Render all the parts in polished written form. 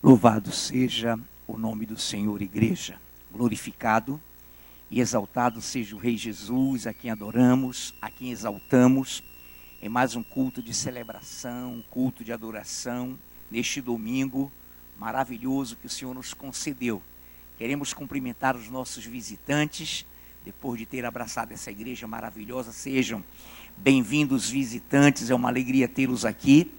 Louvado seja o nome do Senhor, igreja. Glorificado e exaltado seja o Rei Jesus, a quem adoramos, a quem exaltamos, em mais um culto de celebração, um culto de adoração, neste domingo maravilhoso que o Senhor nos concedeu. Queremos cumprimentar os nossos visitantes, depois de ter abraçado essa igreja maravilhosa. Sejam bem-vindos, visitantes, é uma alegria tê-los aqui.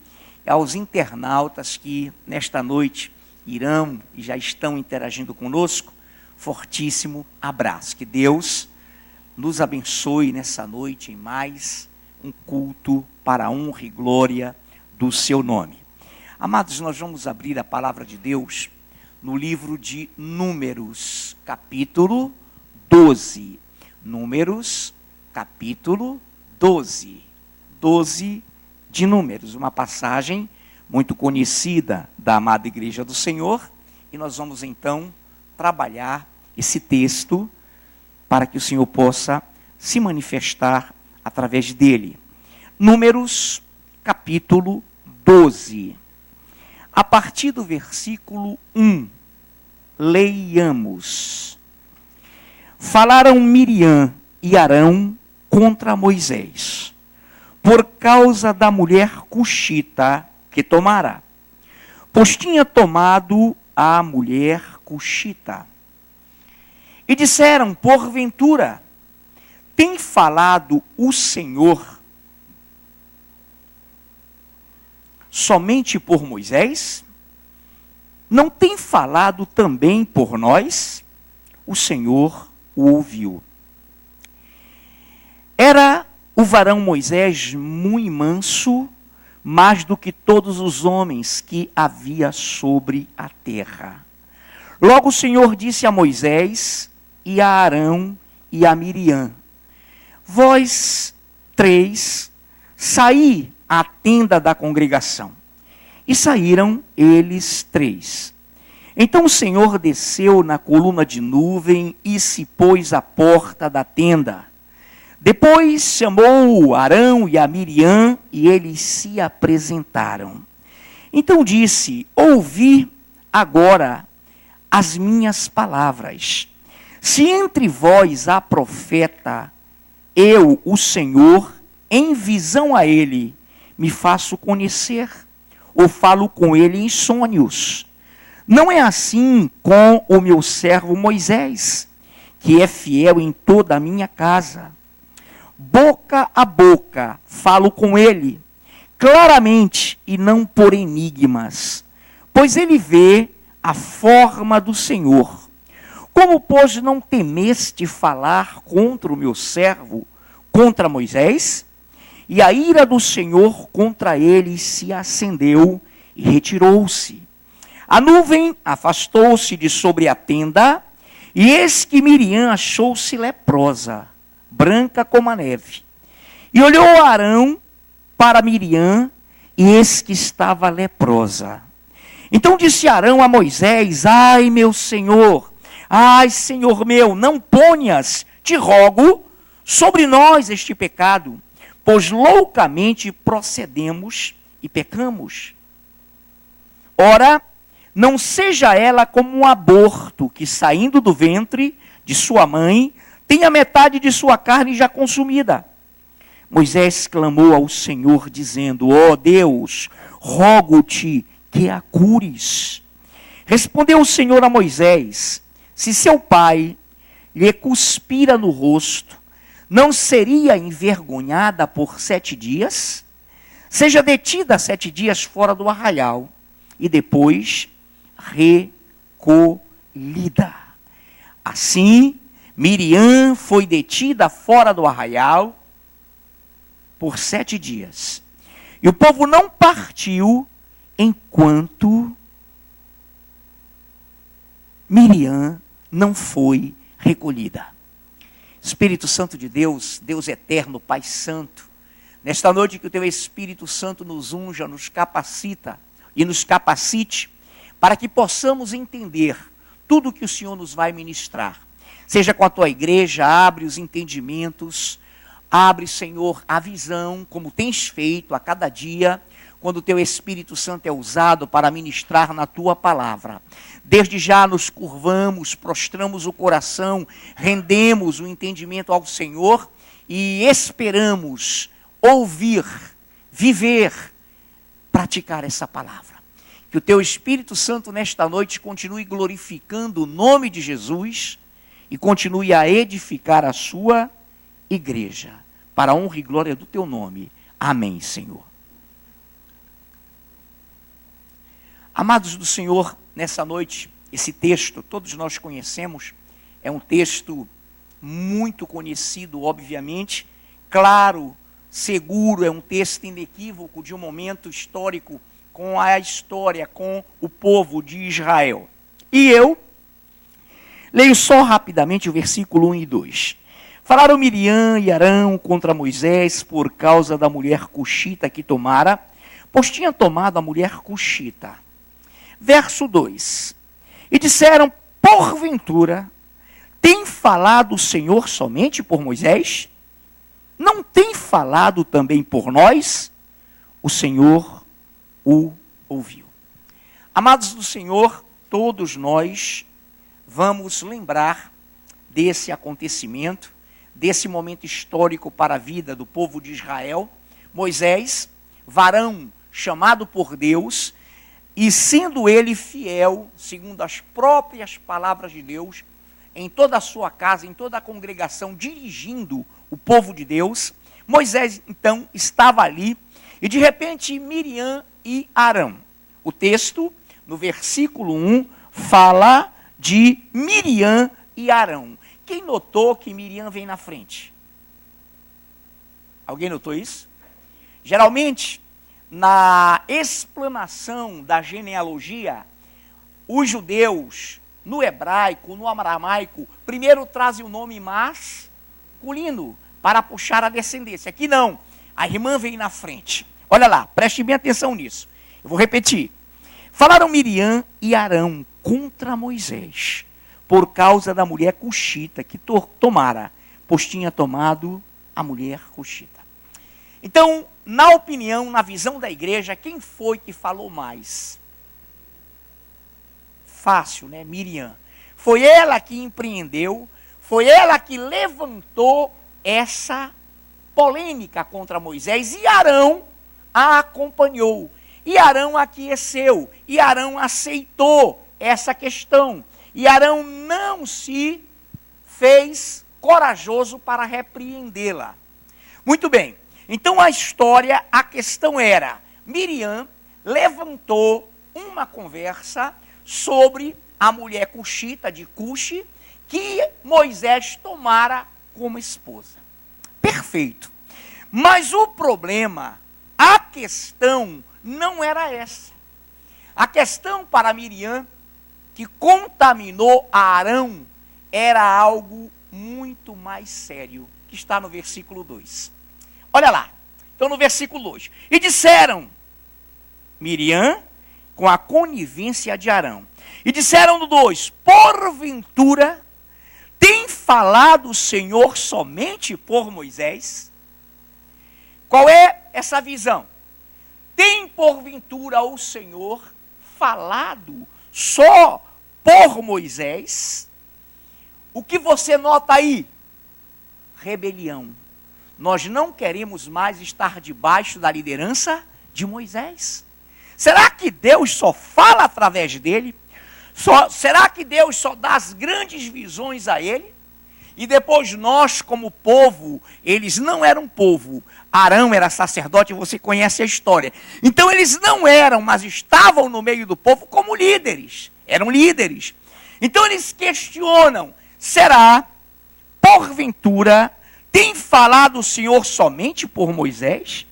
Aos internautas que nesta noite irão e já estão interagindo conosco, fortíssimo abraço. Que Deus nos abençoe nessa noite em mais um culto para a honra e glória do seu nome. Amados, nós vamos abrir a palavra de Deus no livro de Números, capítulo 12. Números, capítulo 12. 12 de Números, uma passagem muito conhecida da amada Igreja do Senhor, e nós vamos então trabalhar esse texto para que o Senhor possa se manifestar através dele. Números, capítulo 12. A partir do versículo 1, leiamos. Falaram Miriam e Arão contra Moisés, por causa da mulher cuxita que tomara, pois tinha tomado a mulher cuxita. E disseram, porventura, tem falado o Senhor somente por Moisés? Não tem falado também por nós? O Senhor o ouviu. Era o varão Moisés muito manso, mais do que todos os homens que havia sobre a terra. Logo o Senhor disse a Moisés e a Arão e a Miriam: vós três, saí à tenda da congregação. E saíram eles três. Então o Senhor desceu na coluna de nuvem e se pôs à porta da tenda. Depois chamou Arão e a Miriam e eles se apresentaram. Então disse: ouvi agora as minhas palavras. Se entre vós há profeta, eu, o Senhor, em visão a ele, me faço conhecer, ou falo com ele em sonhos. Não é assim com o meu servo Moisés, que é fiel em toda a minha casa. Boca a boca falo com ele, claramente e não por enigmas, pois ele vê a forma do Senhor. Como, pois, não temeste falar contra o meu servo, contra Moisés? E a ira do Senhor contra ele se acendeu e retirou-se. A nuvem afastou-se de sobre a tenda, e eis que Miriam achou-se leprosa, branca como a neve. E olhou Arão para Miriam, e eis que estava leprosa. Então disse Arão a Moisés: ai, meu senhor, ai, senhor meu, não ponhas, te rogo, sobre nós este pecado, pois loucamente procedemos e pecamos. Ora, não seja ela como um aborto que, saindo do ventre de sua mãe, tem a metade de sua carne já consumida. Moisés clamou ao Senhor, dizendo: ó Deus, rogo-te que a cures. Respondeu o Senhor a Moisés: se seu pai lhe cuspira no rosto, não seria envergonhada por 7 dias? Seja detida 7 dias fora do arraial, e depois recolhida. Assim, Miriam foi detida fora do arraial por 7 dias. E o povo não partiu enquanto Miriam não foi recolhida. Espírito Santo de Deus, Deus eterno, Pai Santo, nesta noite que o Teu Espírito Santo nos unja, nos capacita e nos capacite para que possamos entender tudo que o Senhor nos vai ministrar. Seja com a Tua igreja, abre os entendimentos, abre, Senhor, a visão, como tens feito a cada dia, quando o teu Espírito Santo é usado para ministrar na tua palavra. Desde já nos curvamos, prostramos o coração, rendemos o entendimento ao Senhor e esperamos ouvir, viver, praticar essa palavra. Que o teu Espírito Santo nesta noite continue glorificando o nome de Jesus e continue a edificar a sua igreja, para a honra e glória do teu nome. Amém, Senhor. Amados do Senhor, nessa noite, esse texto, todos nós conhecemos, é um texto muito conhecido, obviamente, claro, seguro, é um texto inequívoco de um momento histórico com a história, com o povo de Israel. E eu leio só rapidamente o versículo 1 e 2. Falaram Miriam e Arão contra Moisés por causa da mulher cuxita que tomara, pois tinha tomado a mulher cuxita. Verso 2. E disseram, porventura, tem falado o Senhor somente por Moisés? Não tem falado também por nós? O Senhor o ouviu. Amados do Senhor, todos nós vamos lembrar desse acontecimento, desse momento histórico para a vida do povo de Israel. Moisés, varão chamado por Deus, e sendo ele fiel, segundo as próprias palavras de Deus, em toda a sua casa, em toda a congregação, dirigindo o povo de Deus, Moisés então estava ali, e de repente Miriam e Arão. O texto, no versículo 1, fala de Miriam e Arão. Quem notou que Miriam vem na frente? Alguém notou isso? Geralmente, na explanação da genealogia, os judeus, no hebraico, no aramaico, primeiro trazem o nome masculino para puxar a descendência. Aqui não, a irmã vem na frente. Olha lá, preste bem atenção nisso. Eu vou repetir. Falaram Miriam e Arão contra Moisés, por causa da mulher cuxita que tomara, pois tinha tomado a mulher cuxita. Então, na opinião, na visão da igreja, quem foi que falou mais? Fácil, né? Miriam. Foi ela que empreendeu, foi ela que levantou essa polêmica contra Moisés, e Arão a acompanhou. E Arão aqueceu, e Arão aceitou essa questão. E Arão não se fez corajoso para repreendê-la. Muito bem. Então a história, a questão era, Miriam levantou uma conversa sobre a mulher cuxita de Cuxi, que Moisés tomara como esposa. Perfeito. Mas o problema, a questão não era essa. A questão para Miriam, que contaminou a Arão, era algo muito mais sério, que está no versículo 2. Olha lá, então no versículo 2. E disseram, Miriam, com a conivência de Arão. E disseram no 2, porventura, tem falado o Senhor somente por Moisés? Qual é essa visão? Tem porventura o Senhor falado só por Moisés? O que você nota aí? Rebelião. Nós não queremos mais estar debaixo da liderança de Moisés. Será que Deus só fala através dele? Será que Deus só dá as grandes visões a ele? E depois nós, como povo, eles não eram povo. Arão era sacerdote, você conhece a história. Então eles não eram, mas estavam no meio do povo como líderes. Eram líderes. Então eles questionam, será, porventura, tem falado o Senhor somente por Moisés?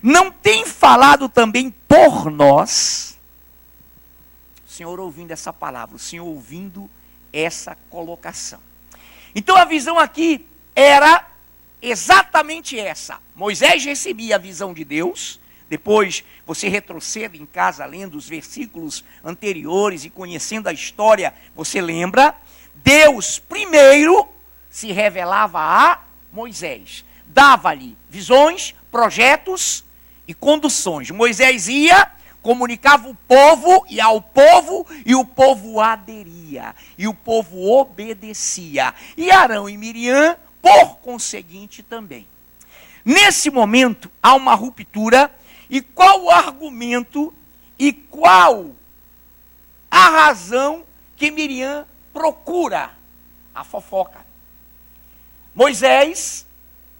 Não tem falado também por nós? O Senhor ouvindo essa palavra, o Senhor ouvindo essa colocação. Então a visão aqui era exatamente essa. Moisés recebia a visão de Deus. Depois você retrocede em casa lendo os versículos anteriores e conhecendo a história, você lembra? Deus primeiro se revelava a Moisés. Dava-lhe visões, projetos e conduções. Moisés ia, comunicava o povo e ao povo, e o povo aderia, e o povo obedecia. E Arão e Miriam, por conseguinte, também. Nesse momento, há uma ruptura, e qual o argumento e qual a razão que Miriam procura? A fofoca. Moisés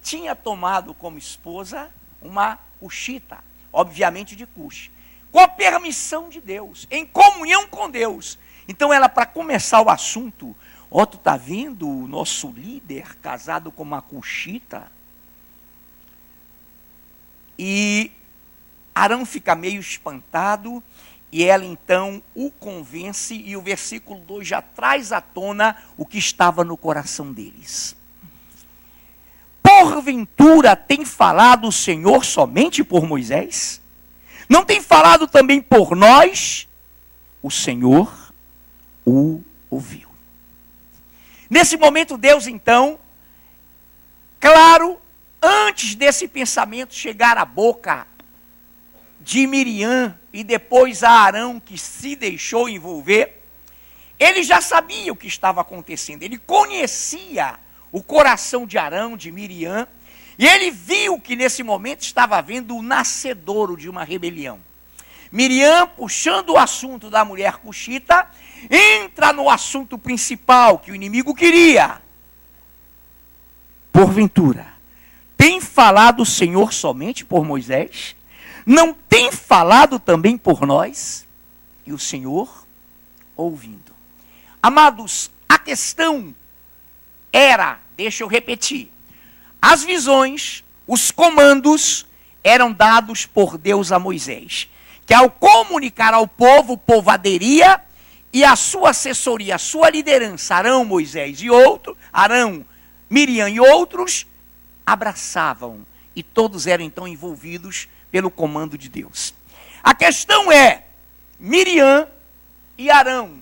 tinha tomado como esposa uma cuxita, obviamente de Cuxi, com a permissão de Deus, em comunhão com Deus. Então ela, para começar o assunto, tu tá vendo o nosso líder casado com uma cuxita? E Arão fica meio espantado, e ela então o convence, e o versículo 2 já traz à tona o que estava no coração deles. Porventura tem falado o Senhor somente por Moisés? Não tem falado também por nós? O Senhor o ouviu. Nesse momento, Deus então, claro, antes desse pensamento chegar à boca de Miriam e depois a Arão, que se deixou envolver, ele já sabia o que estava acontecendo, ele conhecia o coração de Arão, de Miriam, e ele viu que nesse momento estava havendo o nascedouro de uma rebelião. Miriam, puxando o assunto da mulher cuxita, entra no assunto principal que o inimigo queria. Porventura, tem falado o Senhor somente por Moisés? Não tem falado também por nós? E o Senhor ouvindo. Amados, a questão era, deixa eu repetir, as visões, os comandos eram dados por Deus a Moisés, que ao comunicar ao povo, o povo aderia, e a sua assessoria, a sua liderança, Arão, Moisés e outros, Arão, Miriam e outros, abraçavam, e todos eram então envolvidos pelo comando de Deus. A questão é, Miriam e Arão,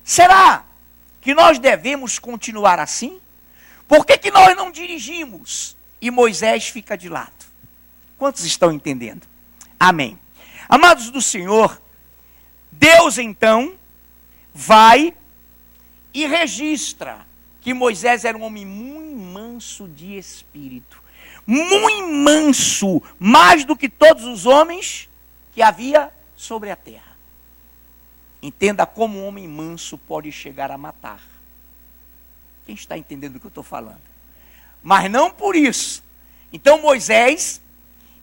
será que nós devemos continuar assim? Por que nós não dirigimos e Moisés fica de lado? Quantos estão entendendo? Amém. Amados do Senhor, Deus então vai e registra que Moisés era um homem muito manso de espírito. Muito manso, mais do que todos os homens que havia sobre a terra. Entenda como um homem manso pode chegar a matar. Quem está entendendo o que eu estou falando? Mas não por isso. Então Moisés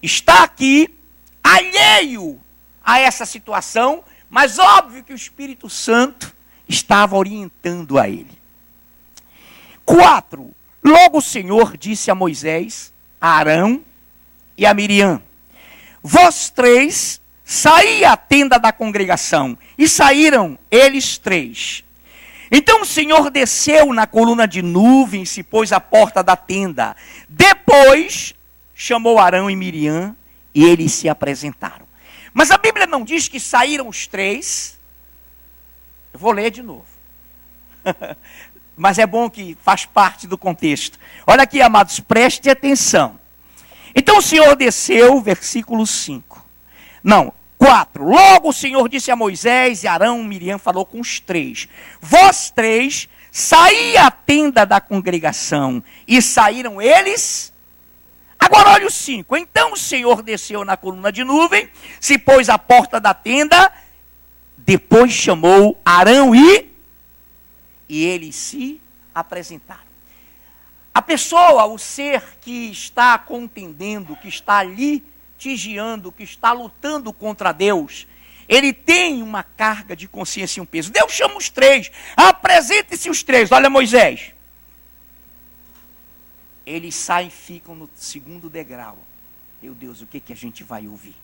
está aqui alheio a essa situação, mas óbvio que o Espírito Santo estava orientando a ele. 4. Logo o Senhor disse a Moisés, a Arão e a Miriam: vós três saí à tenda da congregação, e saíram eles três. Então o Senhor desceu na coluna de nuvem, se pôs à porta da tenda. Depois chamou Arão e Miriam, e eles se apresentaram. Mas a Bíblia não diz que saíram os três. Eu vou ler de novo. Mas é bom que faz parte do contexto. Olha aqui, amados, preste atenção. Então o Senhor desceu, versículo 5. Não, 4. Logo o Senhor disse a Moisés, e Arão, Miriam falou com os três: vós três, saí à tenda da congregação. E saíram eles. Agora olha o 5. Então o Senhor desceu na coluna de nuvem, se pôs à porta da tenda, depois chamou Arão e eles se apresentaram. A pessoa, o ser que está contendendo, que está litigiando, que está lutando contra Deus, ele tem uma carga de consciência e um peso. Deus chama os três, apresente-se os três. Olha Moisés. Eles saem e ficam no segundo degrau. Meu Deus, o que a gente vai ouvir?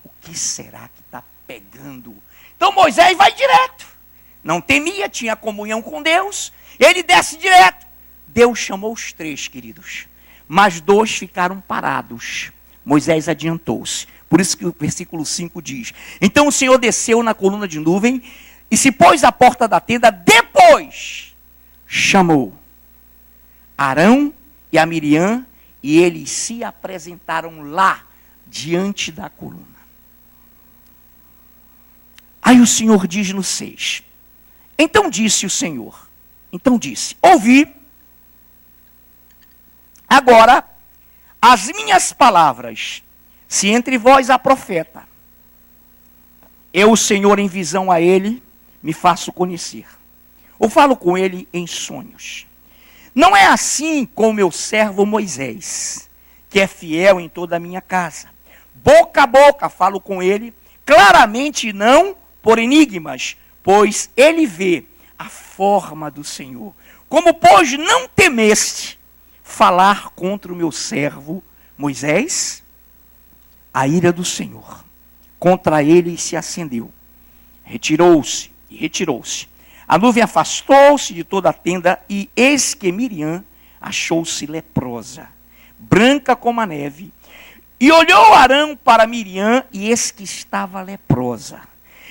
O que será que está pegando? Então Moisés vai direto. Não temia, tinha comunhão com Deus. Ele desce direto. Deus chamou os três, queridos. Mas 2 ficaram parados. Moisés adiantou-se. Por isso que o versículo 5 diz: então o Senhor desceu na coluna de nuvem e se pôs à porta da tenda. Depois chamou Arão e a Miriam, e eles se apresentaram lá, diante da coluna. Aí o Senhor diz no 6. Então disse: ouvi agora as minhas palavras, se entre vós há profeta. Eu, o Senhor, em visão a ele, me faço conhecer. Ou falo com ele em sonhos. Não é assim com o meu servo Moisés, que é fiel em toda a minha casa. Boca a boca falo com ele, claramente não por enigmas, pois ele vê a forma do Senhor. Como, pois, não temeste falar contra o meu servo Moisés? A ira do Senhor contra ele se acendeu. Retirou-se. A nuvem afastou-se de toda a tenda, e eis que Miriam achou-se leprosa, branca como a neve. E olhou Arão para Miriam, e eis que estava leprosa.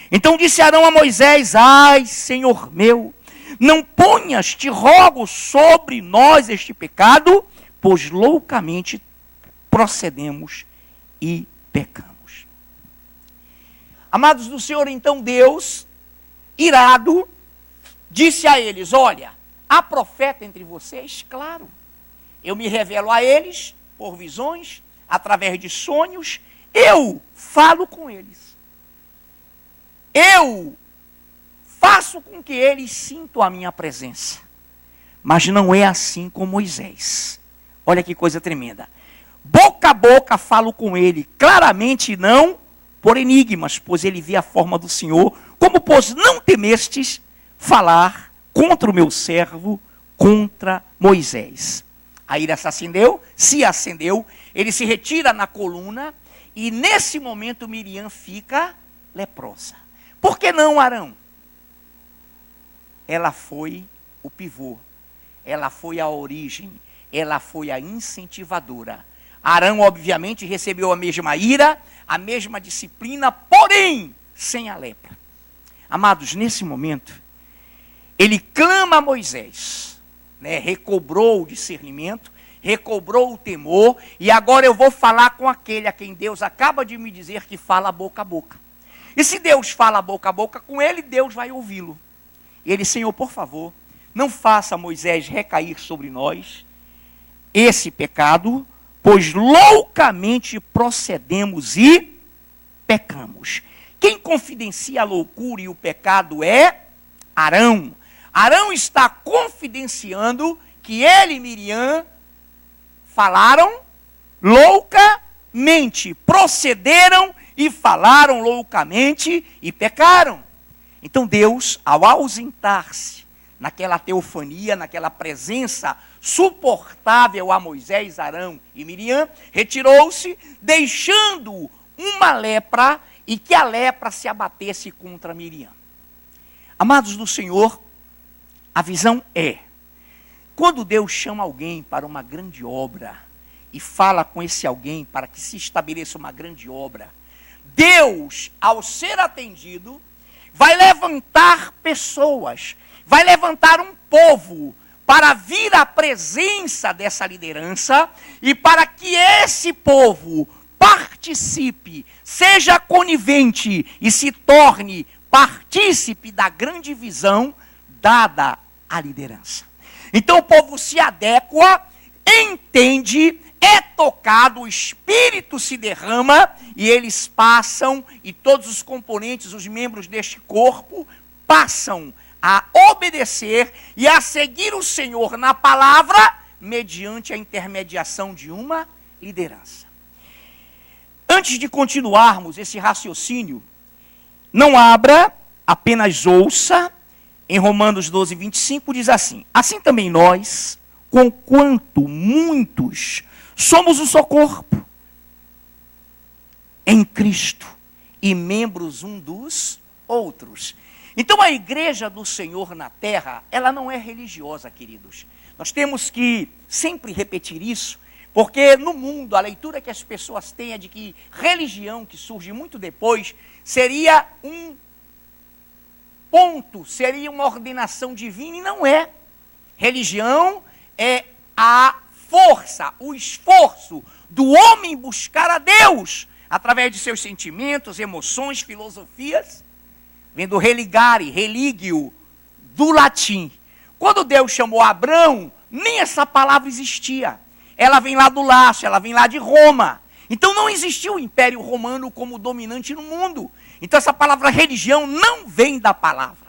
Então disse Arão a Moisés: ai, Senhor meu, não ponhas, te rogo, sobre nós este pecado, pois loucamente procedemos e pecamos. Amados do Senhor, então Deus, irado, disse a eles: olha, há profeta entre vocês? Claro. Eu me revelo a eles por visões, através de sonhos, eu falo com eles. Eu faço com que eles sintam a minha presença. Mas não é assim com Moisés. Olha que coisa tremenda. Boca a boca falo com ele, claramente não por enigmas, pois ele vê a forma do Senhor. Como, pois, não temestes falar contra o meu servo, contra Moisés? A ira se acendeu, ele se retira na coluna, e nesse momento Miriam fica leprosa. Por que não Arão? Ela foi o pivô, ela foi a origem, ela foi a incentivadora. Arão, obviamente, recebeu a mesma ira, a mesma disciplina, porém, sem a lepra. Amados, nesse momento, ele clama a Moisés, recobrou o discernimento, recobrou o temor, e agora eu vou falar com aquele a quem Deus acaba de me dizer que fala boca a boca. E se Deus fala boca a boca com ele, Deus vai ouvi-lo. E ele: Senhor, por favor, não faça Moisés recair sobre nós esse pecado, pois loucamente procedemos e pecamos. Quem confidencia a loucura e o pecado é Arão. Arão está confidenciando que ele e Miriam falaram loucamente, procederam e falaram loucamente e pecaram. Então Deus, ao ausentar-se naquela teofania, naquela presença suportável a Moisés, Arão e Miriam, retirou-se, deixando uma lepra, e que a lepra se abatesse contra Miriam. Amados do Senhor, a visão é: quando Deus chama alguém para uma grande obra e fala com esse alguém para que se estabeleça uma grande obra, Deus, ao ser atendido, vai levantar pessoas, vai levantar um povo para vir à presença dessa liderança, e para que esse povo participe, seja conivente e se torne partícipe da grande visão dada à liderança. Então o povo se adequa, entende, é tocado, o Espírito se derrama, e eles passam, e todos os componentes, os membros deste corpo, passam a obedecer e a seguir o Senhor na palavra, mediante a intermediação de uma liderança. Antes de continuarmos esse raciocínio, não abra, apenas ouça. Em Romanos 12, 25 diz assim: assim também nós, conquanto muitos, somos um só corpo em Cristo e membros um dos outros. Então a igreja do Senhor na terra, ela não é religiosa, queridos. Nós temos que sempre repetir isso, porque no mundo a leitura que as pessoas têm é de que religião, que surge muito depois, seria um ponto, seria uma ordenação divina, e não é. Religião é a força, o esforço do homem buscar a Deus, através de seus sentimentos, emoções, filosofias. Vem do religare, religio, do latim. Quando Deus chamou Abrão, nem essa palavra existia. Ela vem lá do Lácio, ela vem lá de Roma. Então não existia o Império Romano como dominante no mundo. Então essa palavra religião não vem da palavra.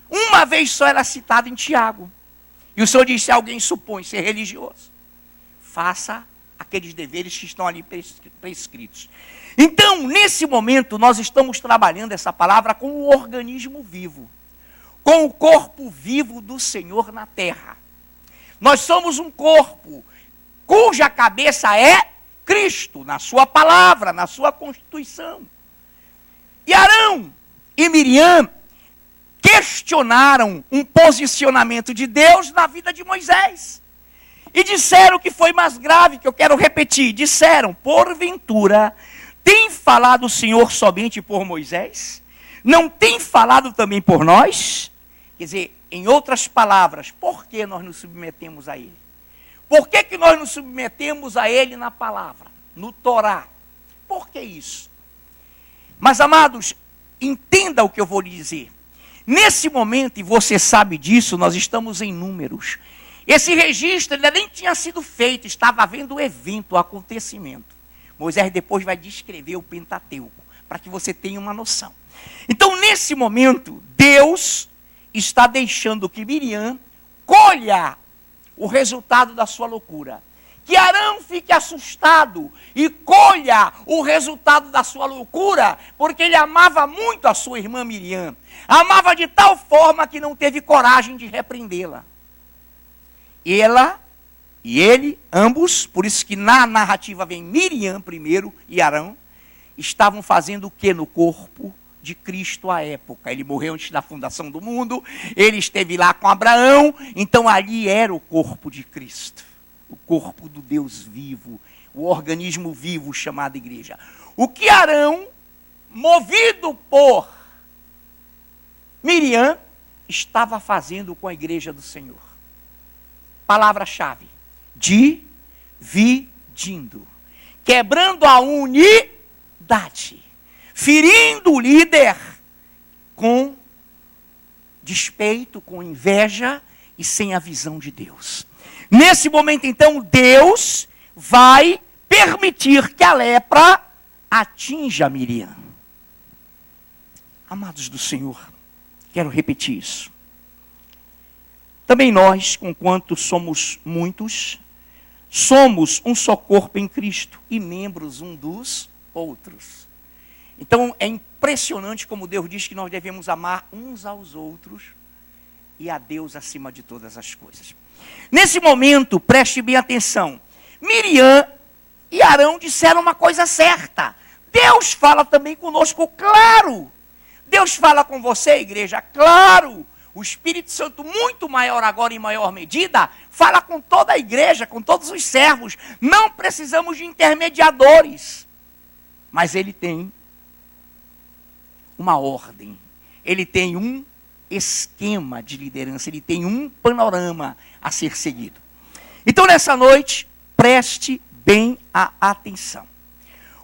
Uma vez só ela é citada em Tiago. E o Senhor disse: se alguém supõe ser religioso, faça aqueles deveres que estão ali prescritos. Então, nesse momento, nós estamos trabalhando essa palavra com o organismo vivo, com o corpo vivo do Senhor na terra. Nós somos um corpo cuja cabeça é Cristo, na sua palavra, na sua constituição. E Arão e Miriam questionaram um posicionamento de Deus na vida de Moisés. E disseram que foi mais grave, que eu quero repetir. Disseram: porventura, tem falado o Senhor somente por Moisés? Não tem falado também por nós? Quer dizer, em outras palavras, por que nós nos submetemos a Ele? Por que nós nos submetemos a Ele na palavra, no Torá? Por que isso? Mas, amados, entenda o que eu vou lhe dizer. Nesse momento, e você sabe disso, nós estamos em números. Esse registro ainda nem tinha sido feito, estava havendo o evento, o acontecimento. Moisés depois vai descrever o Pentateuco, para que você tenha uma noção. Então, nesse momento, Deus está deixando que Miriam colha o resultado da sua loucura. Que Arão fique assustado e colha o resultado da sua loucura, porque ele amava muito a sua irmã Miriam. Amava de tal forma que não teve coragem de repreendê-la. Ela e ele, ambos, por isso que na narrativa vem Miriam primeiro e Arão, estavam fazendo o que no corpo de Cristo à época? Ele morreu antes da fundação do mundo, ele esteve lá com Abraão, então ali era o corpo de Cristo, o corpo do Deus vivo, o organismo vivo chamado igreja. O que Arão, movido por Miriam, estava fazendo com a igreja do Senhor? Palavra-chave: dividindo, quebrando a unidade, ferindo o líder com despeito, com inveja e sem a visão de Deus. Nesse momento, então, Deus vai permitir que a lepra atinja Miriam. Amados do Senhor, quero repetir isso. Também nós, conquanto somos muitos, somos um só corpo em Cristo e membros um dos outros. Então é impressionante como Deus diz que nós devemos amar uns aos outros e a Deus acima de todas as coisas. Nesse momento, preste bem atenção, Miriam e Arão disseram uma coisa certa. Deus fala também conosco, claro. Deus fala com você, igreja, claro. O Espírito Santo, muito maior agora, em maior medida, fala com toda a igreja, com todos os servos. Não precisamos de intermediadores. Mas ele tem uma ordem. Ele tem um esquema de liderança. Ele tem um panorama a ser seguido. Então, nessa noite, preste bem a atenção.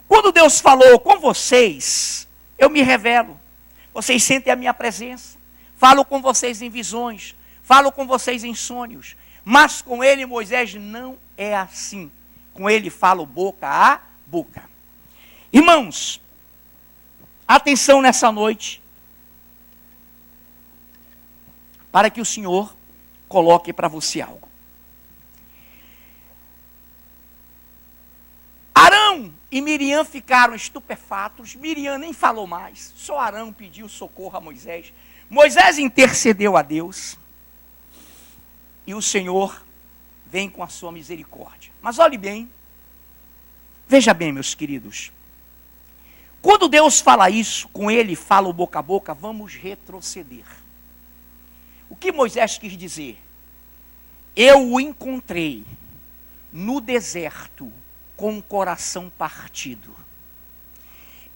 Quando Deus falou com vocês, eu me revelo. Vocês sentem a minha presença. Falo com vocês em visões, falo com vocês em sonhos, mas com ele, Moisés, não é assim. Com ele falo boca a boca. Irmãos, atenção nessa noite, para que o Senhor coloque para você algo. Arão e Miriam ficaram estupefatos, Miriam nem falou mais, só Arão pediu socorro a Moisés. Moisés intercedeu a Deus e o Senhor vem com a sua misericórdia. Mas olhe bem, veja bem, meus queridos, quando Deus fala isso, com ele fala o boca a boca, vamos retroceder. O que Moisés quis dizer? Eu o encontrei no deserto com o coração partido.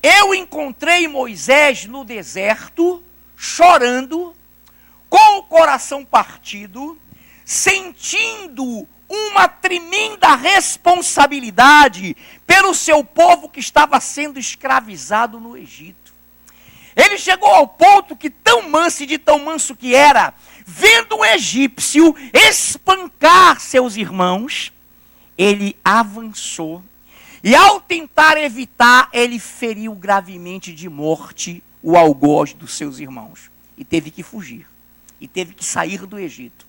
Eu encontrei Moisés no deserto chorando, com o coração partido, sentindo uma tremenda responsabilidade pelo seu povo que estava sendo escravizado no Egito. Ele chegou ao ponto que, tão manso e de tão manso que era, vendo um egípcio espancar seus irmãos, ele avançou e, ao tentar evitar, ele feriu gravemente de morte o algoz dos seus irmãos e teve que fugir, e teve que sair do Egito.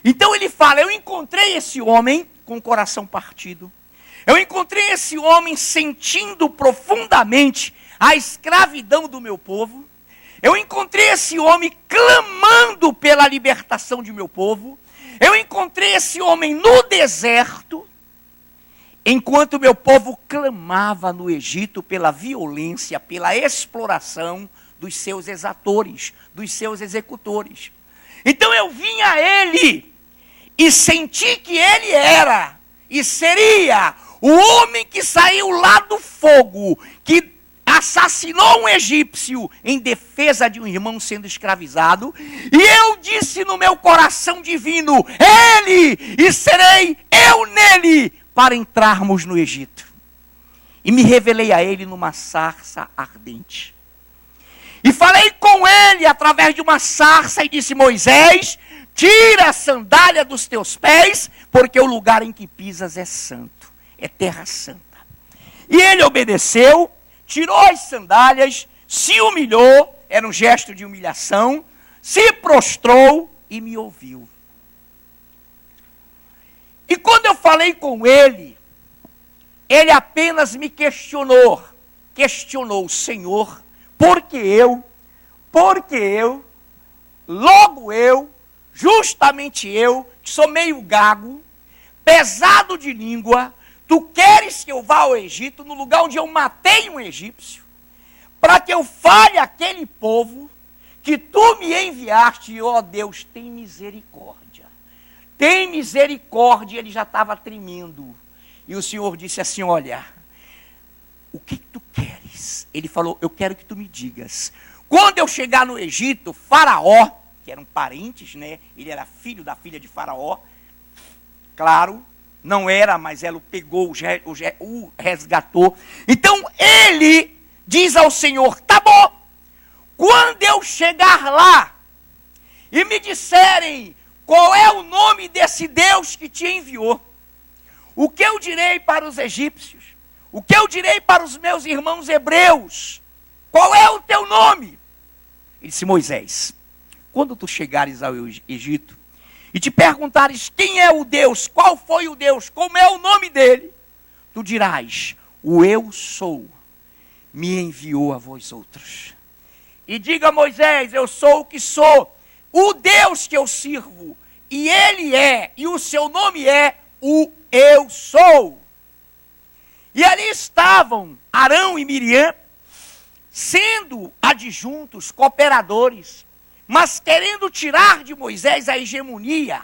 Então ele fala: eu encontrei esse homem com o coração partido, eu encontrei esse homem sentindo profundamente a escravidão do meu povo, eu encontrei esse homem clamando pela libertação de meu povo, eu encontrei esse homem no deserto, enquanto meu povo clamava no Egito pela violência, pela exploração dos seus exatores, dos seus executores. Então eu vim a ele e senti que ele era e seria o homem que saiu lá do fogo, que assassinou um egípcio em defesa de um irmão sendo escravizado. E eu disse no meu coração divino: ele, e serei eu nele, para entrarmos no Egito. E me revelei a ele numa sarça ardente. E falei com ele através de uma sarça e disse: Moisés, tira a sandália dos teus pés, porque o lugar em que pisas é santo, é terra santa. E ele obedeceu, tirou as sandálias, se humilhou, era um gesto de humilhação, se prostrou e me ouviu. E quando eu falei com ele, ele apenas me questionou, Senhor, por que eu, logo eu, justamente eu, que sou meio gago, pesado de língua, tu queres que eu vá ao Egito, no lugar onde eu matei um egípcio, para que eu fale àquele povo que tu me enviaste? Ó Deus, tem misericórdia. Tem misericórdia. Ele já estava tremendo. E o Senhor disse assim: olha, o que tu queres? Ele falou: eu quero que tu me digas. Quando eu chegar no Egito, Faraó, que eram parentes, né? Ele era filho da filha de Faraó. Claro, não era, mas ela o pegou, o resgatou. Então ele diz ao Senhor: tá bom, quando eu chegar lá e me disserem qual é o nome desse Deus que te enviou, o que eu direi para os egípcios? O que eu direi para os meus irmãos hebreus? Qual é o teu nome? Ele disse: Moisés, quando tu chegares ao Egito e te perguntares quem é o Deus, qual foi o Deus, como é o nome dele, tu dirás: o eu sou me enviou a vós outros. E diga a Moisés: eu sou o que sou, o Deus que eu sirvo, e ele é, e o seu nome é o eu sou. E ali estavam Arão e Miriam, sendo adjuntos, cooperadores, mas querendo tirar de Moisés a hegemonia,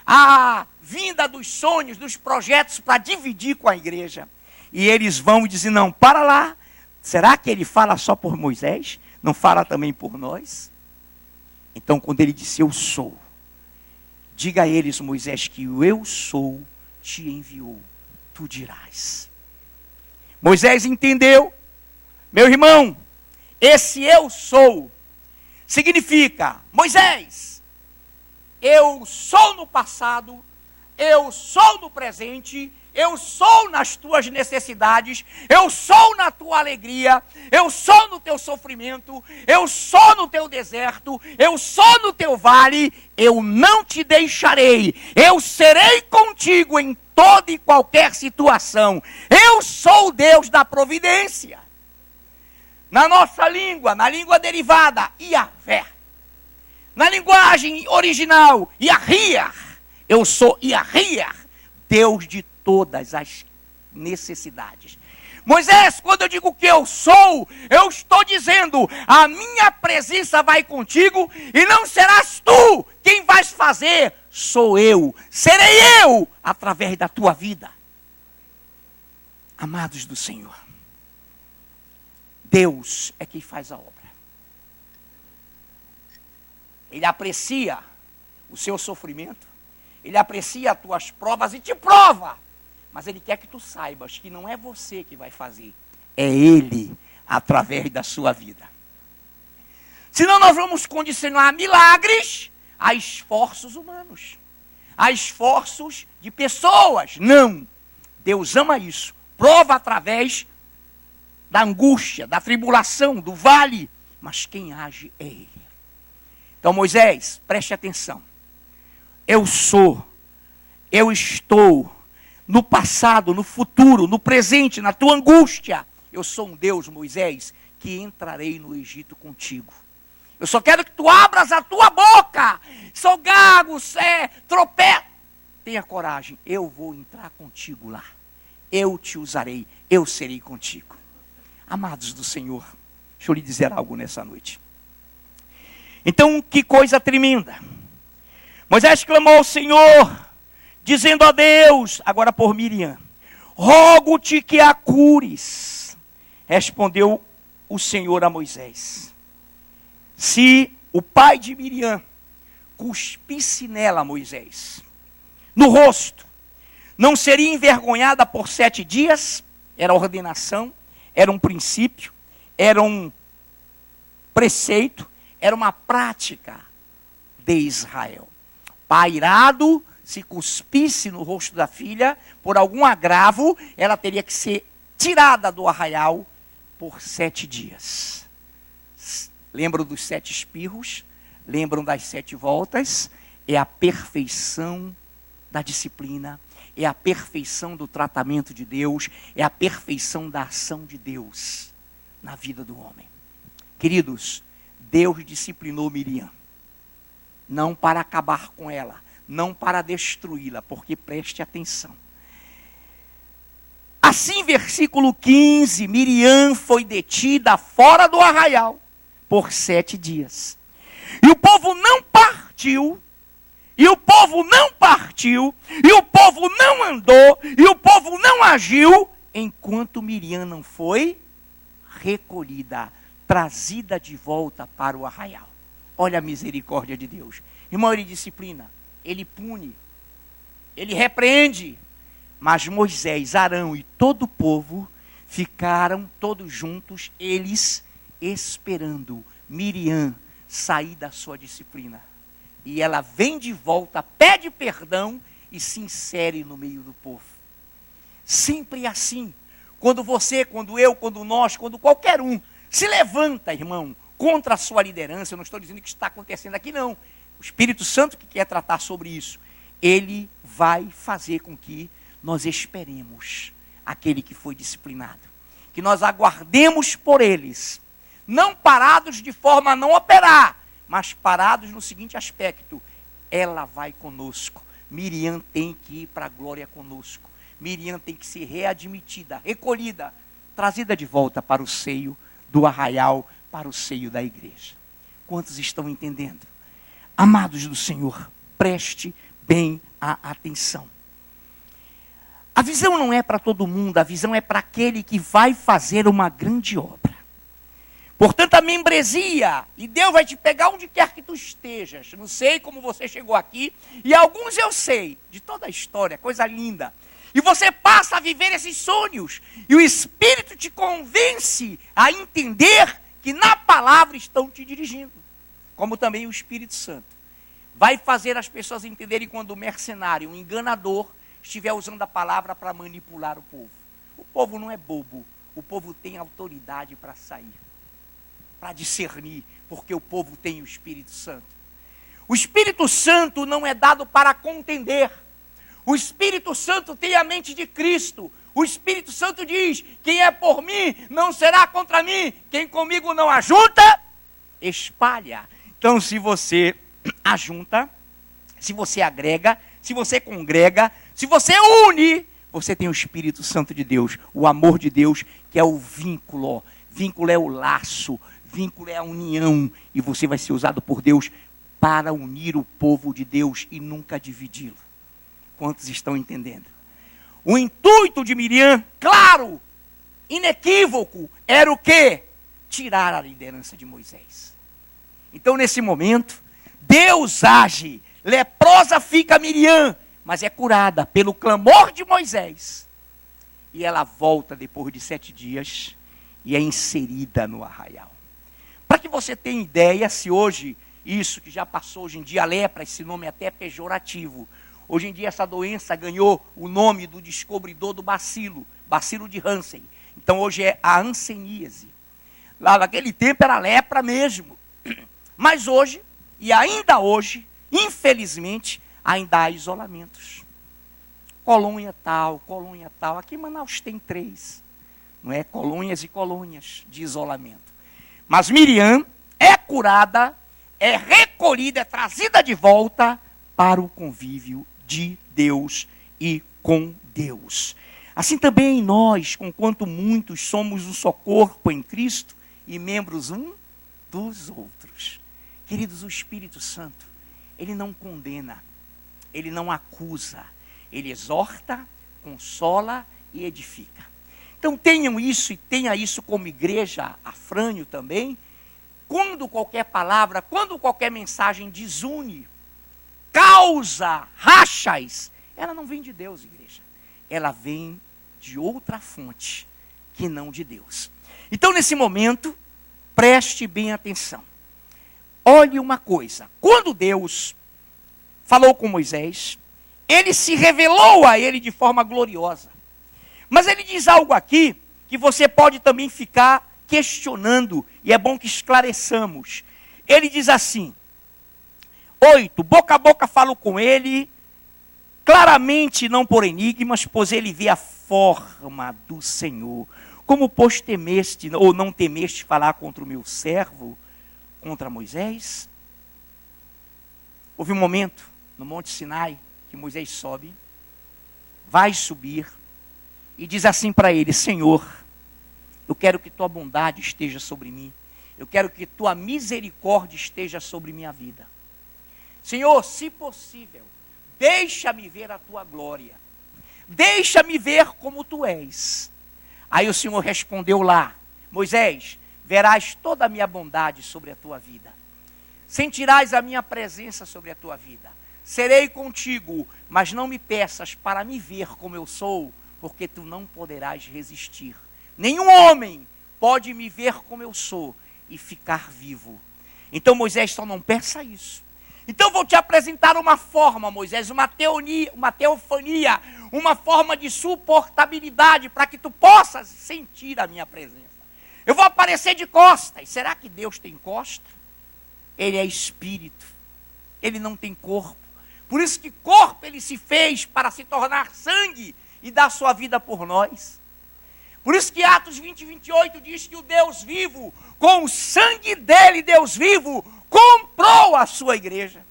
a vinda dos sonhos, dos projetos para dividir com a igreja. E eles vão e dizem: não, para lá, será que ele fala só por Moisés? Não fala também por nós? Então, quando ele disse: eu sou, diga a eles, Moisés, que o eu sou te enviou, tu dirás. Moisés entendeu. Meu irmão, esse eu sou significa: Moisés, eu sou no passado, eu sou no presente, eu sou nas tuas necessidades, eu sou na tua alegria, eu sou no teu sofrimento, eu sou no teu deserto, eu sou no teu vale, eu não te deixarei, eu serei contigo em toda e qualquer situação. Eu sou o Deus da providência. Na nossa língua, na língua derivada, Iavé. Na linguagem original, Yahriah. Eu sou Yahriah, Deus de todas as necessidades. Moisés, quando eu digo que eu sou, eu estou dizendo: a minha presença vai contigo e não serás tu quem vais fazer, sou eu, serei eu através da tua vida. Amados do Senhor, Deus é quem faz a obra. Ele aprecia o seu sofrimento, Ele aprecia as tuas provas e te prova. Mas Ele quer que tu saibas que não é você que vai fazer. É Ele, através da sua vida. Senão nós vamos condicionar milagres a esforços humanos. A esforços de pessoas. Não. Deus ama isso. Prova através da angústia, da tribulação, do vale. Mas quem age é Ele. Então Moisés, preste atenção. Eu sou, eu estou, no passado, no futuro, no presente, na tua angústia. Eu sou um Deus, Moisés, que entrarei no Egito contigo. Eu só quero que tu abras a tua boca. Sou gago, tropeço. Tenha coragem, eu vou entrar contigo lá. Eu te usarei, eu serei contigo. Amados do Senhor, deixa eu lhe dizer algo nessa noite. Então, que coisa tremenda. Moisés clamou ao Senhor, dizendo a Deus, agora por Miriam, rogo-te que a cures. Respondeu o Senhor a Moisés. Se o pai de Miriam cuspisse nela, Moisés, no rosto, não seria envergonhada por 7 dias? Era ordenação, era um princípio, era um preceito, era uma prática de Israel. Pai irado, se cuspisse no rosto da filha, por algum agravo, ela teria que ser tirada do arraial por 7 dias. Lembram dos 7 espirros? Lembram das 7 voltas? É a perfeição da disciplina, é a perfeição do tratamento de Deus, é a perfeição da ação de Deus na vida do homem. Queridos, Deus disciplinou Miriam, não para acabar com ela, não para destruí-la, porque preste atenção. Assim, versículo 15, Miriam foi detida fora do arraial por 7 dias. E o povo não partiu, e o povo não partiu, e o povo não andou, e o povo não agiu, enquanto Miriam não foi recolhida, trazida de volta para o arraial. Olha a misericórdia de Deus. Irmão, Ele disciplina, Ele pune, Ele repreende. Mas Moisés, Arão e todo o povo ficaram todos juntos, eles esperando Miriam sair da sua disciplina. E ela vem de volta, pede perdão e se insere no meio do povo. Sempre assim. Quando você, quando eu, quando nós, quando qualquer um se levanta, irmão, contra a sua liderança, eu não estou dizendo que está acontecendo aqui não. O Espírito Santo que quer tratar sobre isso, ele vai fazer com que nós esperemos aquele que foi disciplinado. Que nós aguardemos por eles. Não parados de forma a não operar, mas parados no seguinte aspecto: ela vai conosco. Miriam tem que ir para a glória conosco. Miriam tem que ser readmitida, recolhida, trazida de volta para o seio do arraial, para o seio da igreja. Quantos estão entendendo? Amados do Senhor, preste bem a atenção. A visão não é para todo mundo, a visão é para aquele que vai fazer uma grande obra. Portanto, a membresia, e Deus vai te pegar onde quer que tu estejas. Não sei como você chegou aqui, e alguns eu sei, de toda a história, coisa linda. E você passa a viver esses sonhos, e o Espírito te convence a entender que na palavra estão te dirigindo. Como também o Espírito Santo vai fazer as pessoas entenderem quando o mercenário, o enganador, estiver usando a palavra para manipular o povo. O povo não é bobo, o povo tem autoridade para sair, para discernir, porque o povo tem o Espírito Santo. O Espírito Santo não é dado para contender. O Espírito Santo tem a mente de Cristo. O Espírito Santo diz: quem é por mim não será contra mim, quem comigo não ajunta, espalha. Então, se você ajunta, se você agrega, se você congrega, se você une, você tem o Espírito Santo de Deus, o amor de Deus, que é o vínculo. Vínculo é o laço, vínculo é a união, e você vai ser usado por Deus para unir o povo de Deus e nunca dividi-lo. Quantos estão entendendo? O intuito de Miriam, claro, inequívoco, era o quê? Tirar a liderança de Moisés. Então, nesse momento, Deus age Leprosa fica Miriam, mas é curada pelo clamor de Moisés. E ela volta depois de 7 dias e é inserida no arraial. Para que você tenha ideia, se hoje, isso que já passou hoje em dia, a lepra, esse nome é até pejorativo. Hoje em dia essa doença ganhou o nome do descobridor do bacilo de Hansen. Então hoje é a hanseníase. Lá naquele tempo era lepra mesmo. Mas hoje, e ainda hoje, infelizmente, ainda há isolamentos. Colônia tal. Aqui em Manaus tem 3. Não é? Colônias e colônias de isolamento. Mas Miriam é curada, é recolhida, é trazida de volta para o convívio de Deus e com Deus. Assim também nós, conquanto muitos somos um só corpo em Cristo e membros um dos outros. Queridos, o Espírito Santo, ele não condena, ele não acusa, ele exorta, consola e edifica. Então tenham isso e tenha isso como igreja, Afrânio também. Quando qualquer palavra, quando qualquer mensagem desune, causa rachas, ela não vem de Deus, igreja. Ela vem de outra fonte que não de Deus. Então nesse momento, preste bem atenção. Olhe uma coisa, quando Deus falou com Moisés, ele se revelou a ele de forma gloriosa. Mas ele diz algo aqui que você pode também ficar questionando, e é bom que esclareçamos. Ele diz assim, 8, boca a boca falo com ele, claramente não por enigmas, pois ele vê a forma do Senhor. Como pois temeste, ou não temeste falar contra o meu servo, contra Moisés? Houve um momento no Monte Sinai que Moisés sobe, vai subir, e diz assim para ele, Senhor, eu quero que tua bondade esteja sobre mim. Eu quero que tua misericórdia esteja sobre minha vida. Senhor, se possível, deixa-me ver a tua glória. Deixa-me ver como tu és. Aí o Senhor respondeu lá, Moisés, verás toda a minha bondade sobre a tua vida. Sentirás a minha presença sobre a tua vida. Serei contigo, mas não me peças para me ver como eu sou, porque tu não poderás resistir. Nenhum homem pode me ver como eu sou e ficar vivo. Então Moisés só não peça isso. Então vou te apresentar uma forma, Moisés, uma teofania, uma forma de suportabilidade para que tu possas sentir a minha presença. Eu vou aparecer de costas. Será que Deus tem costa? Ele é espírito. Ele não tem corpo. Por isso que corpo ele se fez para se tornar sangue e dar sua vida por nós. Por isso que Atos 20, 28 diz que o Deus vivo, com o sangue dele, Deus vivo, comprou a sua igreja.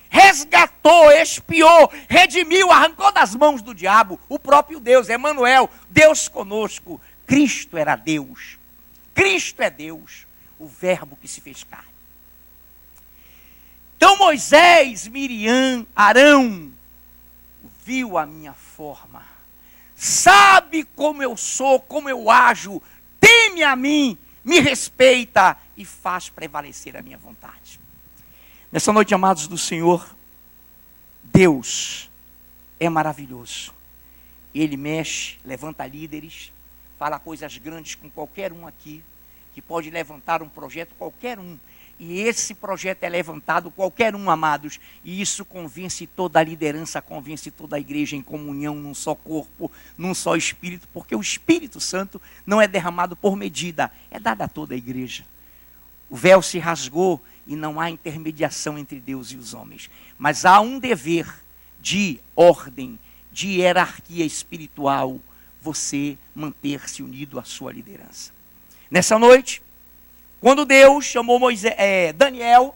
Resgatou, expiou, redimiu, arrancou das mãos do diabo o próprio Deus, Emanuel, Deus conosco. Cristo era Deus. Cristo é Deus, o verbo que se fez carne. Então Moisés, Miriam, Arão, viu a minha forma. Sabe como eu sou, como eu ajo, teme a mim, me respeita e faz prevalecer a minha vontade. Nessa noite, amados do Senhor, Deus é maravilhoso. Ele mexe, levanta líderes, fala coisas grandes com qualquer um aqui, que pode levantar um projeto, qualquer um. E esse projeto é levantado, qualquer um, amados, e isso convence toda a liderança, convence toda a igreja em comunhão, num só corpo, num só Espírito, porque o Espírito Santo não é derramado por medida, é dado a toda a igreja. O véu se rasgou e não há intermediação entre Deus e os homens, mas há um dever de ordem, de hierarquia espiritual, você manter-se unido à sua liderança. Nessa noite, quando Deus chamou Daniel,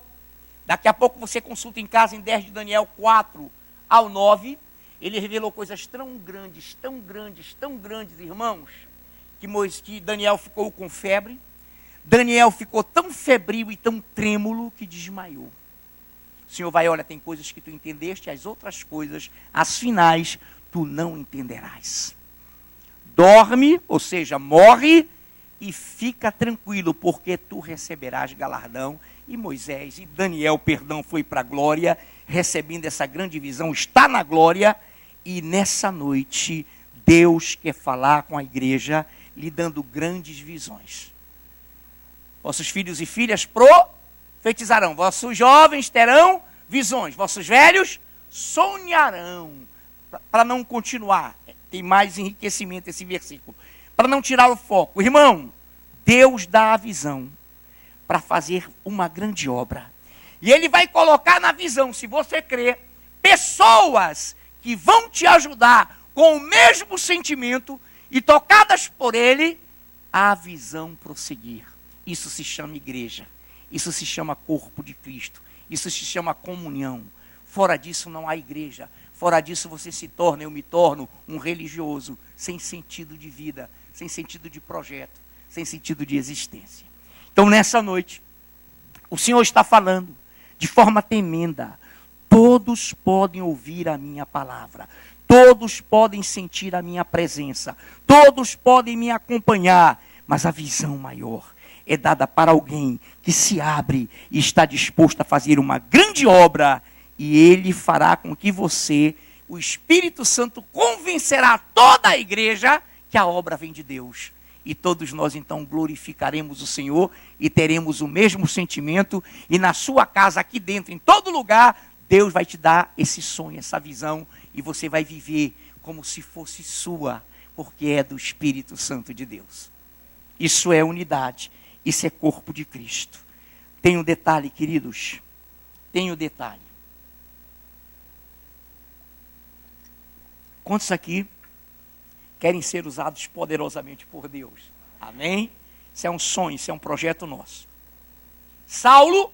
daqui a pouco você consulta em casa em 10 de Daniel 4 ao 9, ele revelou coisas tão grandes, irmãos, que Daniel ficou com febre. Daniel ficou tão febril e tão trêmulo que desmaiou. O Senhor vai, olha, tem coisas que tu entendeste, as outras coisas, as finais, tu não entenderás. Dorme, ou seja, morre, e fica tranquilo, porque tu receberás galardão. E Moisés e Daniel, perdão, foi para a glória, recebendo essa grande visão, está na glória, e nessa noite Deus quer falar com a igreja, lhe dando grandes visões. Vossos filhos e filhas profetizarão, vossos jovens terão visões, vossos velhos sonharão. Para não continuar, tem mais enriquecimento esse versículo, para não tirar o foco. Irmão, Deus dá a visão para fazer uma grande obra. E Ele vai colocar na visão, se você crer, pessoas que vão te ajudar com o mesmo sentimento e tocadas por Ele, a visão prosseguir. Isso se chama igreja. Isso se chama corpo de Cristo. Isso se chama comunhão. Fora disso não há igreja. Fora disso você se torna, eu me torno um religioso sem sentido de vida, sem sentido de projeto, sem sentido de existência. Então nessa noite, o Senhor está falando de forma tremenda. Todos podem ouvir a minha palavra. Todos podem sentir a minha presença. Todos podem me acompanhar. Mas a visão maior é dada para alguém que se abre e está disposto a fazer uma grande obra. E Ele fará com que você, o Espírito Santo, convencerá toda a igreja que a obra vem de Deus. E todos nós então glorificaremos o Senhor e teremos o mesmo sentimento. E na sua casa, aqui dentro, em todo lugar, Deus vai te dar esse sonho, essa visão. E você vai viver como se fosse sua, porque é do Espírito Santo de Deus. Isso é unidade, isso é corpo de Cristo. Tem um detalhe, queridos, tem um detalhe. Quantos aqui querem ser usados poderosamente por Deus? Amém? Isso é um sonho, isso é um projeto nosso. Saulo,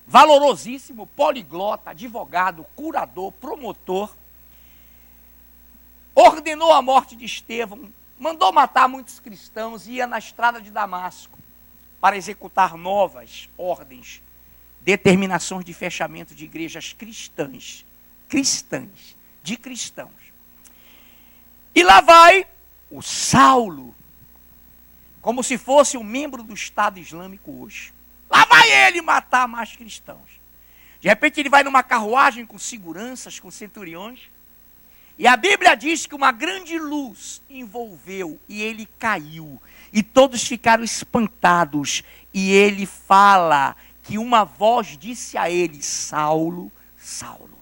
valorosíssimo, poliglota, advogado, curador, promotor, ordenou a morte de Estevão, mandou matar muitos cristãos e ia na estrada de Damasco para executar novas ordens, determinações de fechamento de igrejas cristãs, de cristãos. E lá vai o Saulo, como se fosse um membro do Estado Islâmico hoje. Lá vai ele matar mais cristãos. De repente ele vai numa carruagem com seguranças, com centuriões, e a Bíblia diz que uma grande luz envolveu e ele caiu. E todos ficaram espantados. E ele fala que uma voz disse a ele: Saulo, Saulo,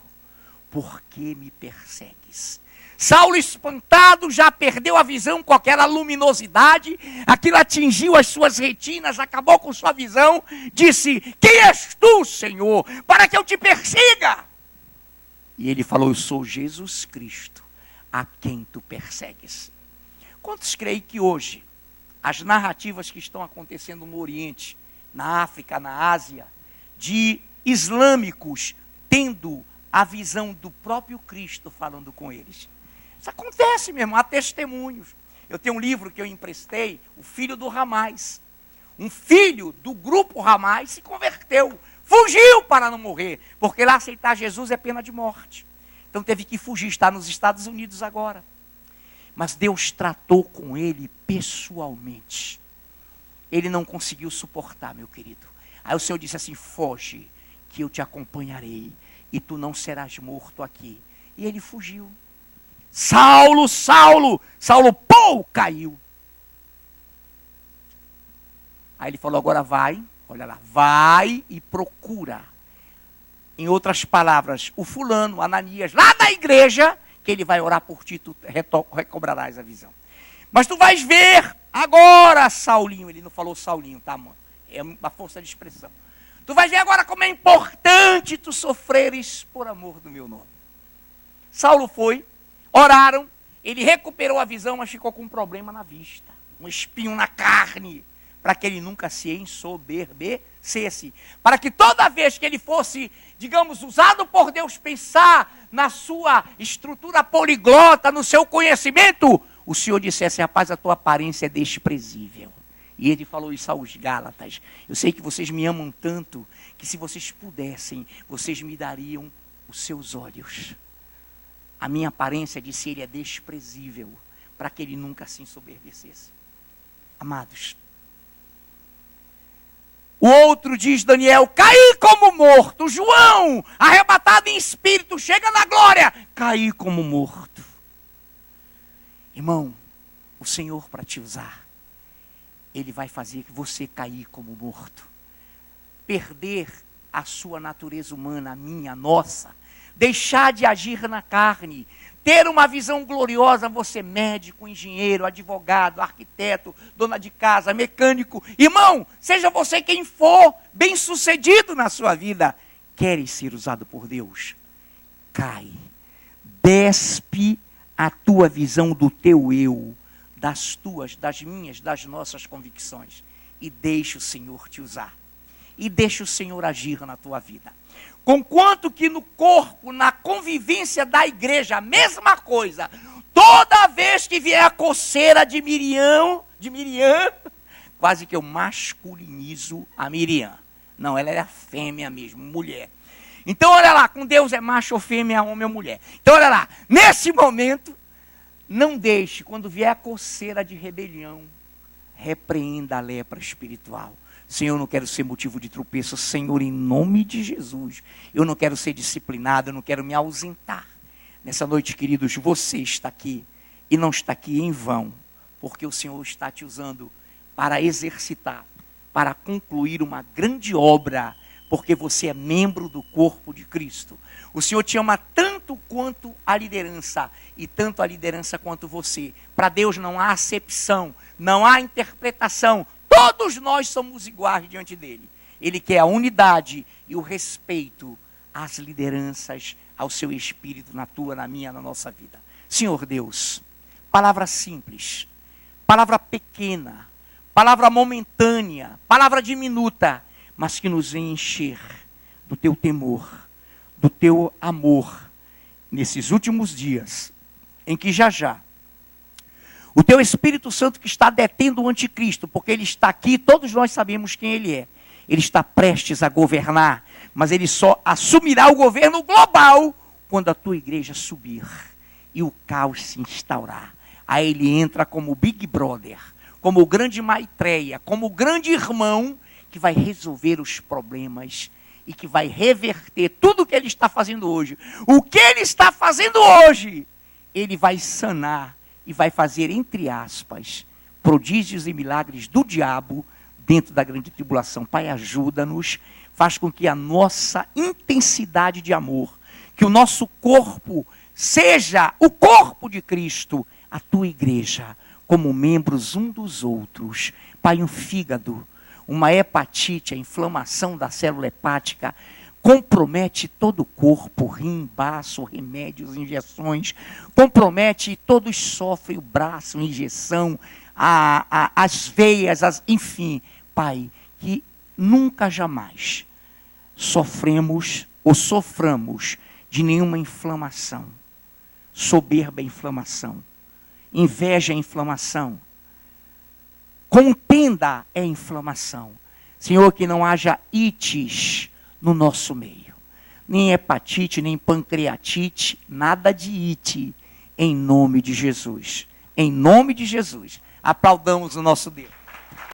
por que me persegues? Saulo, espantado, já perdeu a visão com aquela luminosidade. Aquilo atingiu as suas retinas, acabou com sua visão. Disse: quem és tu, Senhor, para que eu te persiga? E ele falou: eu sou Jesus Cristo, a quem tu persegues. Quantos creem que hoje as narrativas que estão acontecendo no Oriente, na África, na Ásia, de islâmicos tendo a visão do próprio Cristo falando com eles? Isso acontece mesmo, há testemunhos. Eu tenho um livro que eu emprestei, O Filho do Ramais. Um filho do grupo Ramais se converteu. Fugiu para não morrer, porque lá aceitar Jesus é pena de morte. Então teve que fugir, está nos Estados Unidos agora. Mas Deus tratou com ele pessoalmente. Ele não conseguiu suportar, meu querido. Aí o Senhor disse assim: foge, que eu te acompanharei, e tu não serás morto aqui. E ele fugiu. Saulo, Saulo, Saulo, pô, caiu. Aí ele falou: agora vai. Olha lá, vai e procura. Em outras palavras, o fulano, Ananias, lá da igreja, que ele vai orar por ti, tu recobrarás a visão. Mas tu vais ver agora, Saulinho. Ele não falou Saulinho, tá, mano? É uma força de expressão. Tu vais ver agora como é importante tu sofreres por amor do meu nome. Saulo foi, oraram, ele recuperou a visão, mas ficou com um problema na vista. Um espinho na carne. Para que ele nunca se ensoberbecesse. Para que toda vez que ele fosse, digamos, usado por Deus, pensar na sua estrutura poliglota, no seu conhecimento, o Senhor dissesse: rapaz, a tua aparência é desprezível. E ele falou isso aos Gálatas: eu sei que vocês me amam tanto, que se vocês pudessem, vocês me dariam os seus olhos. A minha aparência, disse ele, é desprezível, para que ele nunca se ensoberbecesse. Amados, o outro diz, Daniel, caí como morto. João, arrebatado em espírito, chega na glória, caí como morto. Irmão, o Senhor para te usar, Ele vai fazer você cair como morto. Perder a sua natureza humana, a minha, a nossa. Deixar de agir na carne. Ter uma visão gloriosa, você médico, engenheiro, advogado, arquiteto, dona de casa, mecânico. Irmão, seja você quem for, bem sucedido na sua vida. Queres ser usado por Deus? Cai. Despe a tua visão do teu eu, das tuas, das minhas, das nossas convicções. E deixa o Senhor te usar. E deixa o Senhor agir na tua vida. Conquanto que no corpo, na convivência da igreja, a mesma coisa. Toda vez que vier a coceira de Miriam, quase que eu masculinizo a Miriam. Não, ela é a fêmea mesmo, mulher. Então olha lá, com Deus é macho ou fêmea, homem ou mulher. Então olha lá, nesse momento, não deixe, quando vier a coceira de rebelião, repreenda a lepra espiritual. Senhor, eu não quero ser motivo de tropeço. Senhor, em nome de Jesus, eu não quero ser disciplinado, eu não quero me ausentar. Nessa noite, queridos, você está aqui e não está aqui em vão, porque o Senhor está te usando para exercitar, para concluir uma grande obra, porque você é membro do corpo de Cristo. O Senhor te ama tanto quanto a liderança, e tanto a liderança quanto você. Para Deus não há acepção, não há interpretação. Todos nós somos iguais diante dele. Ele quer a unidade e o respeito às lideranças, ao seu espírito, na tua, na minha, na nossa vida. Senhor Deus, palavra simples, palavra pequena, palavra momentânea, palavra diminuta, mas que nos vem encher do teu temor, do teu amor, nesses últimos dias, em que já o teu Espírito Santo que está detendo o anticristo, porque ele está aqui, todos nós sabemos quem ele é. Ele está prestes a governar, mas ele só assumirá o governo global quando a tua igreja subir e o caos se instaurar. Aí ele entra como Big Brother, como o grande Maitreya, como o grande irmão que vai resolver os problemas e que vai reverter tudo o que ele está fazendo hoje. O que ele está fazendo hoje, ele vai sanar e vai fazer, entre aspas, prodígios e milagres do diabo dentro da grande tribulação. Pai, ajuda-nos, faz com que a nossa intensidade de amor, que o nosso corpo seja o corpo de Cristo, a tua igreja, como membros um dos outros. Pai, um fígado, uma hepatite, a inflamação da célula hepática, compromete todo o corpo, rim, baço, remédios, injeções, compromete, todos sofrem o braço, injeção, as veias, enfim. Pai, que nunca jamais sofremos ou soframos de nenhuma inflamação, soberba é inflamação, inveja é inflamação, contenda é inflamação. Senhor, que não haja ites no nosso meio, nem hepatite, nem pancreatite, nada de ite, em nome de Jesus. Em nome de Jesus, aplaudamos o nosso Deus.